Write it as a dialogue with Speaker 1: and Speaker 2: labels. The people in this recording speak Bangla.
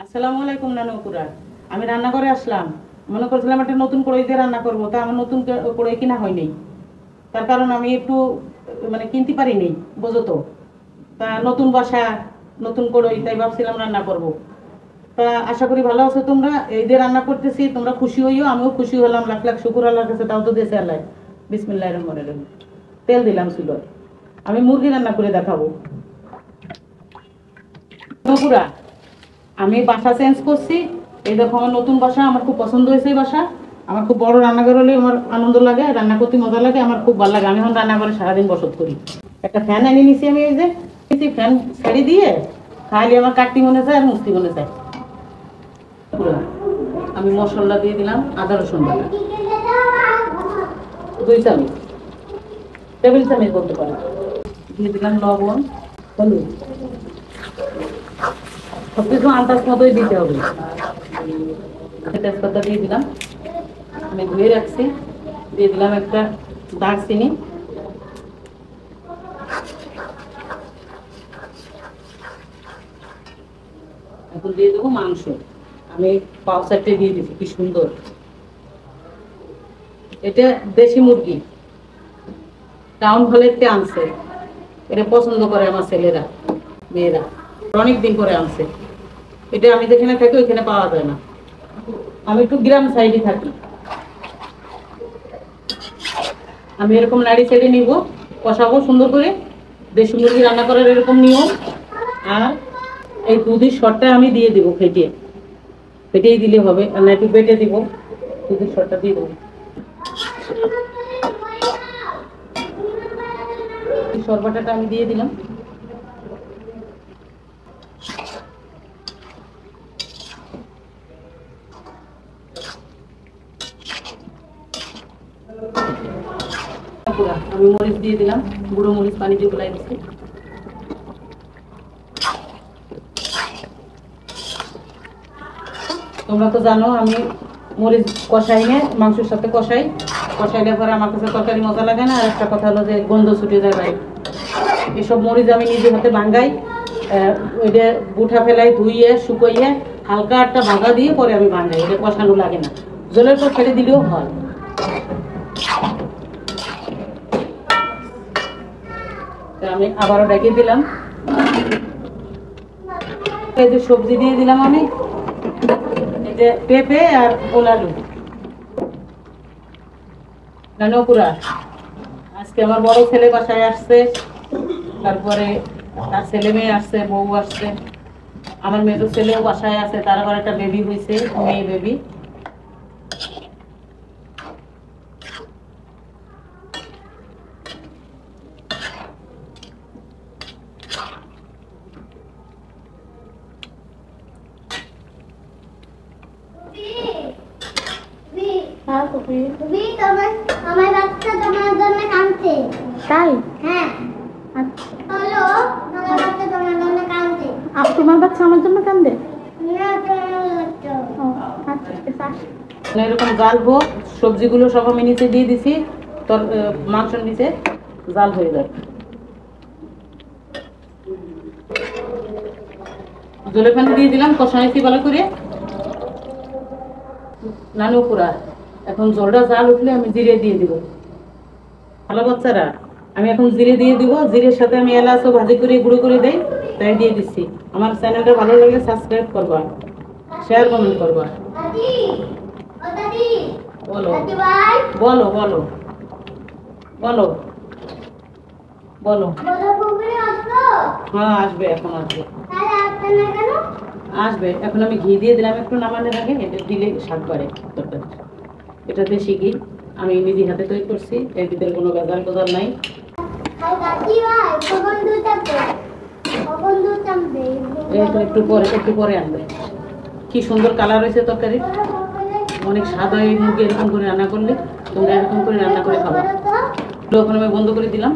Speaker 1: আসসালামু আলাইকুম নানুকুরা। আমি রান্না করে আসলাম। মনে করছিলাম একটা নতুন কড়াই দিয়ে রান্না করবো, তা আমার নতুন কড়াই কিনা হয়নি। তার কারণ আমি একটু মানে কিনতে পারিনি, বোঝো তো। তা নতুন বাসা, নতুন কড়াই, তাই ভাবছিলাম রান্না করব। তা আশা করি ভালো আছো তোমরা। এই দিয়ে রান্না করতেছি, তোমরা খুশি হইও, আমিও খুশি হলাম। লাখ লাখ শুকুর আল্লাহর কাছে, তাও তো দেশে আল্লাহ। বিসমিল্লাহির রহমানির রহিম। তেল দিলাম ছিল। আমি মুরগি রান্না করে দেখাবো নানুকুরা। আমি বাসা চেঞ্জ করছি। এই দেখো আমার নতুন বাসা, আমার খুব পছন্দ হয়েছে এই বাসা। আমার খুব বড় রান্নাঘর হলে আমার আনন্দ লাগে, রান্না করতে মজা লাগে, আমার খুব ভালো লাগে। আমি এখন রান্নাঘরে সারাদিন বসত করি। একটা ফ্যান এনে নিছি আমি, এই যে ফ্যান ছেড়ে দিয়ে খালি আমার কাটতি মনে চায় আর মুস্তি মনে চায় পুরো। আমি মশলা দিয়ে দিলাম আদা রসুন বাটা 2 চামচ, টেবিল চামচ বলতে পারো। দিয়ে দিলাম লবণ, হলুদ, সবকিছু আন্দাজ মতোই দিতে হবে। তেজপাতা দিয়ে দিলাম, আমি ধুয়ে রাখছি। দিয়ে দিলাম একটা দারচিনি, এখন দিয়ে দেবো মাংস। আমি পাও সাইডে দিয়ে দিচ্ছি, কি সুন্দর। এটা দেশি মুরগি, টাউন হলেতে আনছে। এটা পছন্দ করে আমার ছেলেরা, মেয়েরা অনেক দিন করে আনছে। এটা আমি যেখানে থাকি ওইখানে পাওয়া যায় না, আমি একটু গ্রাম সাইডে থাকি। আমি এরকম নাড়ি ছেড়ে নিব, কষাবো সুন্দর করে। দেশি মুরগি রান্না করার এরকম নিয়ম। আর এই দুধের শরটা আমি দিয়ে দিব, ফেটিয়ে ফেটিয়ে দিলে হবে, আর না একটু বেটে দিব। দুধের শরটা দিয়ে দেবো, শরবাটাটা আমি দিয়ে দিলাম। আমি মরিচ দিয়ে দিলাম, গুঁড়ো মরিচ পানি দিয়ে গুলাই দিচ্ছি। তোমরা তো জানো আমি মরিচ কষাই নে, মাংসের সাথে কষাই। কষাইলে পরে আমার কাছে তরকারি মজা লাগে না। আর একটা কথা হলো যে গন্ধ ছুটে যায় ভাই। এসব মরিচ আমি নিজে হাতে ভাঙ্গাই, ওইটা বুঠা ফেলাই, ধুইয়ে শুকাইয়ে হালকা একটা ভাঙা দিয়ে পরে আমি ভাঙ্গাই। এটা কষানো লাগে না, জলের পর ছেড়ে দিলেও হয়। আমি আবারও ডেকে দিলাম। এই যে সবজি দিয়ে দিলাম আমি, এই যে পেঁপে আর ওলালু। নানুকুরা, আজকে আমার বড় ছেলে বাসায় আসছে, তারপরে তার ছেলে মেয়ে আসছে, বউ আসছে। আমার মেজো ছেলেও বাসায় আছে, তার আবার একটা বেবি হয়েছে, মেয়ে বেবি।
Speaker 2: তাই?
Speaker 1: হ্যাঁ।
Speaker 2: তোমার বাচ্চা আমার জন্য কান্দে?
Speaker 1: এরকম জালবো, সবজিগুলো সব আমি নিচে দিয়ে দিছি, তোর মাংসের নিচে জাল হয়ে যাবে। জলের পানি দিয়ে দিলাম, কষাইছি ভালো করে। নানুকুরা, এখন জলটা জাল উঠলে আমি জিরে দিয়ে দিব। ভালো বাচ্চারা, আমি এখন জিরে দিয়ে দিব। জিরের সাথে আমি এলাচও ভাজি করে গুঁড়ো করে দেই, তাই দিয়ে দিচ্ছি। আমার চ্যানেলটা ভালো লাগলে সাবস্ক্রাইব করবা, শেয়ার কমেন্ট করবা। বলো বলো বলো বলো বলো। হ্যাঁ আসবে, এখন আসবে, আসবে। এখন আমি ঘি দিয়ে দিলাম একটু নামানোর আগে, এটা দিলে স্বাদ বাড়ে তরকারি। এটা দেশি ঘি, আমি নিজে হাতে তৈরি করছি, এর ভিতরে কোনো ভেজাল টোজাল নাই। একটু পরে আনবে। কি সুন্দর কালার হয়েছে তরকারি, অনেক স্বাদ হয় মুরগি এরকম করে রান্না করলে। তোমরা এরকম করে রান্না করে খাবা। এখন আমি বন্ধ করে দিলাম।